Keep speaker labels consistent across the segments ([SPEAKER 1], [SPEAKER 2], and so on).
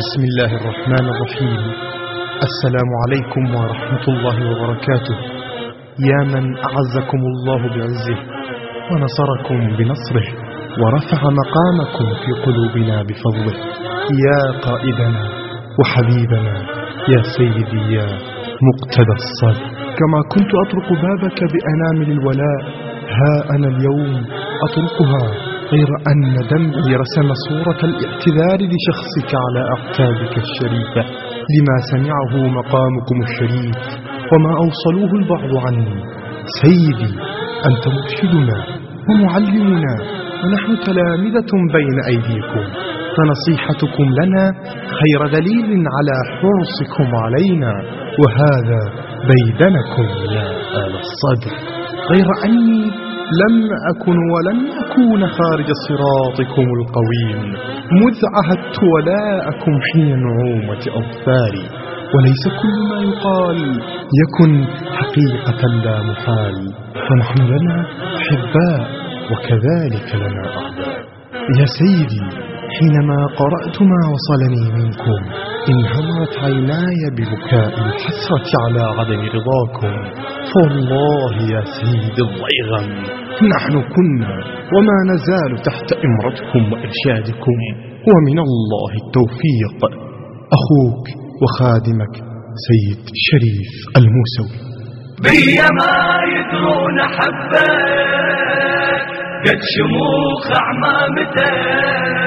[SPEAKER 1] بسم الله الرحمن الرحيم. السلام عليكم ورحمة الله وبركاته. يا من أعزكم الله بعزه ونصركم بنصره ورفع مقامكم في قلوبنا بفضله، يا قائدنا وحبيبنا يا سيدي يا مقتدى الصدر، كما كنت أطرق بابك بأنامل الولاء ها أنا اليوم أطرقها، غير أن دمعي رسم صورة الاعتذار لشخصك على أعتابك الشريفة لما سمعه مقامكم الشريف وما أوصلوه البعض عني. سيدي أنت مرشدنا ومعلمنا ونحن تلامذة بين أيديكم، فنصيحتكم لنا خير دليل على حرصكم علينا، وهذا بيدنكم يا آل الصدر، غير أني لم أكن ولن أكون خارج صراطكم القويم مذ عهدت ولاءكم حين نعومة أظفاري، وليس كل ما يقال يكن حقيقة لا محال، فنحن لنا أحباء وكذلك لنا أعداء. يا سيدي حينما قرأت ما وصلني منكم انهمرت عيناي ببكاء الحسرة على عدم رضاكم، فوالله يا سيد الضيغم نحن كنا وما نزال تحت إمرتكم وإرشادكم، ومن الله التوفيق. أخوك وخادمك سيد شريف الموسوي.
[SPEAKER 2] بيا ما يدرون حبك قد شموخ أعمامتك،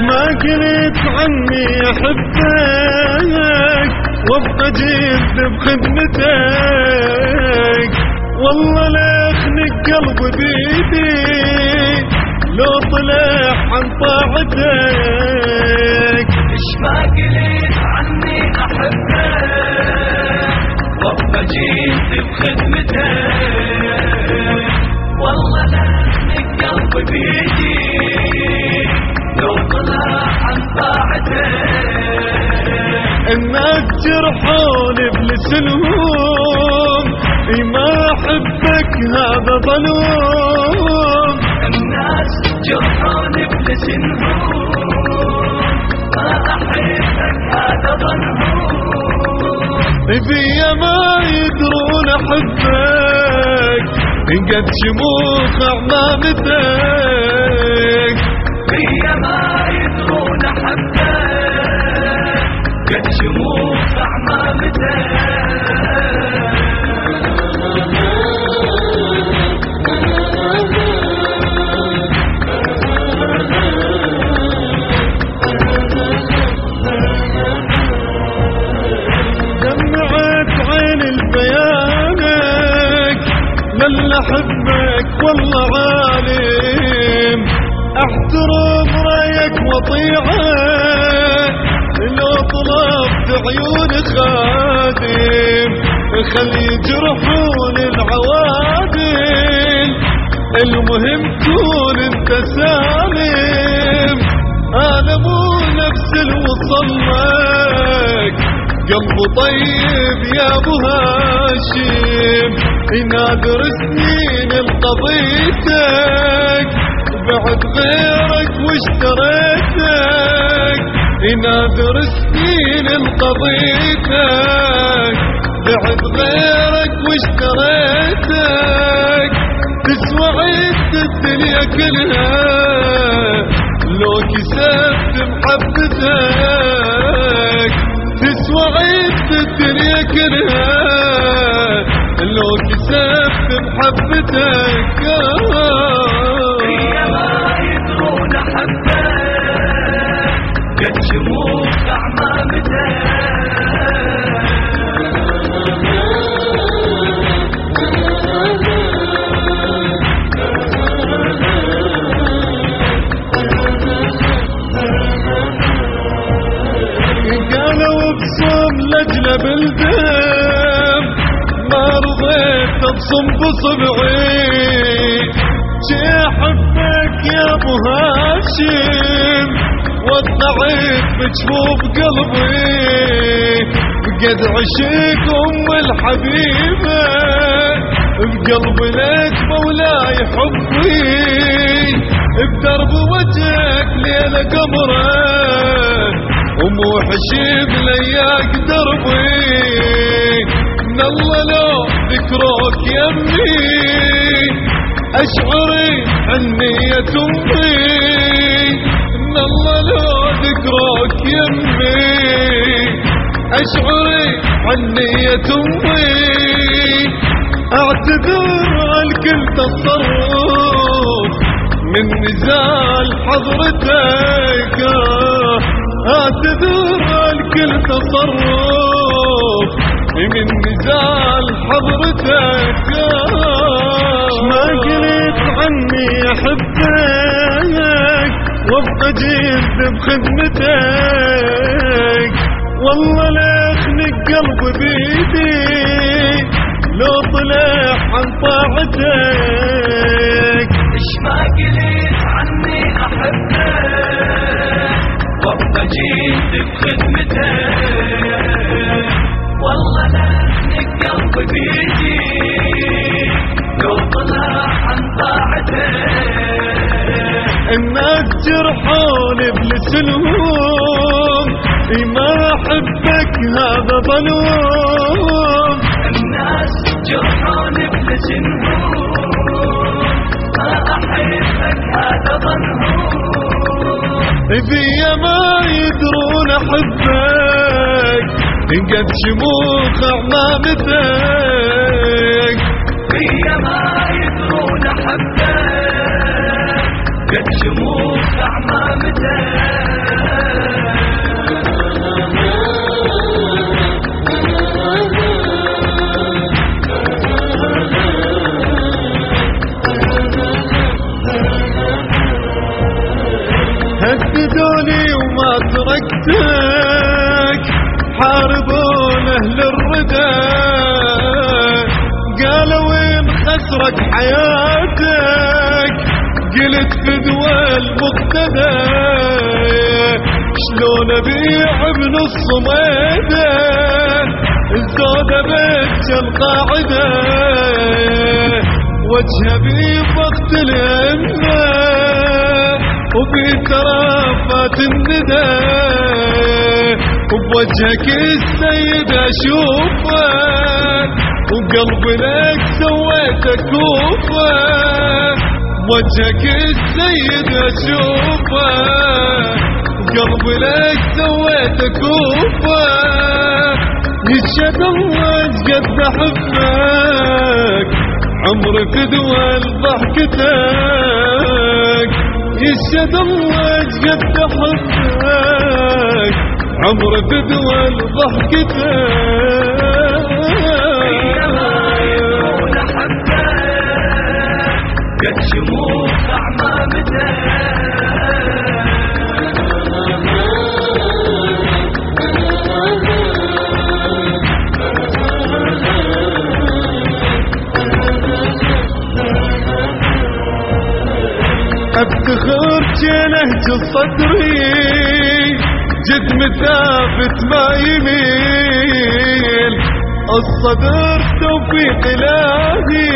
[SPEAKER 3] ما قلت عني أحبك وابقى جد بخدمتك، والله لا يخنق قلب بيدي لو طلع عن طاعتك.
[SPEAKER 2] إيش ما قلت عني أحبك وابقى جد بخدمتك، والله لا يخنق قلب بيدي لو طلع عن طاعتك.
[SPEAKER 3] الناس جرحوني بلسنهم ما أحبك هذا ظلوم،
[SPEAKER 2] الناس جرحوني بلسنهم ما أحبك هذا ظلوم.
[SPEAKER 3] بيا ما يدرون أحبك قد شموخ أعمامتك،
[SPEAKER 2] بيا ما يدرون أحبك قد شموخ أعمامتك.
[SPEAKER 3] دمعت عين البيانك للي أحبك والله عالم، احترم رايك وطيعك لو طلبت عيون خادم، خلي يجرحون العوادل المهم كون انت سالم. انا مو نفس الوصلك قلب طيب يا ابو هاشم، ينادر سنين لقضيتك بعد غيرك واشتريتك، ينادر سنين لقضيتك بعد غيرك واشتريتك. تسوى عيد الدنيا كلها لو كسبت محبتك، تسوى عيد الدنيا كلها لو كسبت محبتك.
[SPEAKER 2] بيا ما يدرون أحبك قد شموخ أعمامتك،
[SPEAKER 3] لجلب الدم ما رضيت ابصم بصبعي، شي احبك يا ابو هاشم وضعت بجفوف قلبي، بقد عشق ام الحبيبه بقلبي لك مولاي حبي، بدرب وجهك الليلة قمره ومو حشيب لياك دربي من الله لو ذكروك يمي أشعري عنية أمي من الله لو ذكروك يمي أشعري عنية أمي أعتذر عالكل تصرف من نزال حضرتك أعتذر عالكل تصرف من نزال حضرتك ما قلت عني أحبك وابقى جد بخدمتك والله لا يخنق قلبي بيدي لو طلع عن طاعتك
[SPEAKER 2] إيش ما قلت عني أحبك وابقى جيت بخدمتك والله لا أهنك قلبي بيدي لو طلع عن طاعتك
[SPEAKER 3] الناس جرحوني بلسنهم ما أحبك هذا ظلوم
[SPEAKER 2] الناس جرحوني بلسنهم ما أحبك هذا ظلوم
[SPEAKER 3] بيا ما يدرون أحبك قد شموخ أعمامتك
[SPEAKER 2] بيا ما يدرون أحبك قد شموخ أعمامتك
[SPEAKER 3] هددوني وما تركتك حاربون أهل الردى قالوا وين خسرك حياتك قلت فدوى المقتدى شلون أبيع بنص ميدة الزودة بيت القاعدة وجه بضغط الأمة وفي ترافات الندى وبوجهك السيد أشوفك وقلب لك سويت كوفة بوجهك السيد أشوفك وقلب لك سويت كوفة يشهد الله قد أحبك عمري فدوى ضحكتك يشهد الله قد أحبك عمري فدوى ضحكتك
[SPEAKER 2] قد شموخ أعمامتك
[SPEAKER 3] افتخر جنهج صدري جد مثابت ما يميل الصدر توفيق الهي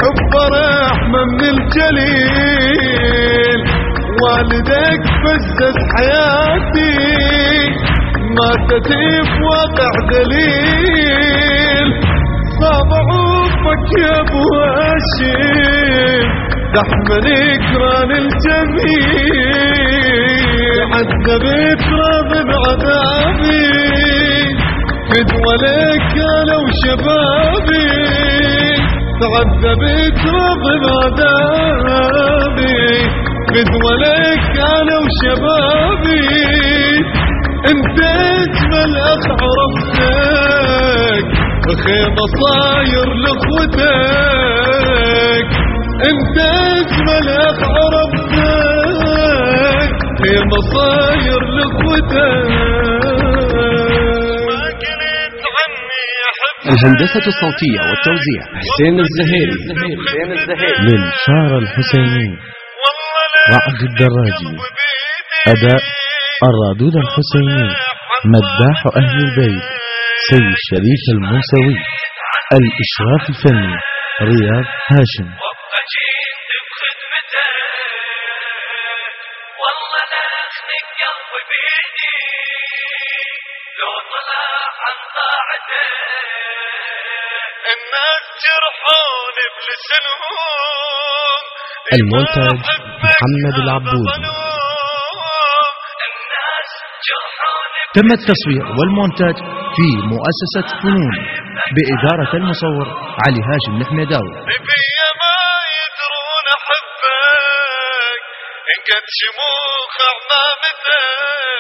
[SPEAKER 3] حب رحمة من الجليل والدك فزز حياتي ماتت بواقع دليل صاب عوفك يا ابو هاشم تحمل إكرام الجميل عذبت راض عذابي فدوى لك أنا وشبابي تعذبت راض عذابي فدوى لك أنا وشبابي انت اجمل اخ عرفتك خيمة صاير لاخوتك انت اجمل اخ عرفتك خيمة صاير لاخوتك
[SPEAKER 4] الهندسة الصوتية والتوزيع حسين الزهيري
[SPEAKER 1] للشعر الحسيني رعد الدراجي. أداء الرادود الحسيني مداح أهل البيت سيد الشريف الموسوي. الإشراف الفني رياض هاشم.
[SPEAKER 2] والله لاخذك قلبي بيدي لو طلع عن طاعته الناس جرحوني بلسنهم
[SPEAKER 1] المونتاج محمد العبودي.
[SPEAKER 4] تم التصوير والمونتاج في مؤسسة فنون بإدارة المصور علي هاشم الحميداوي.
[SPEAKER 3] بيا ما يدرون احبك ان قد شموخ عمامتك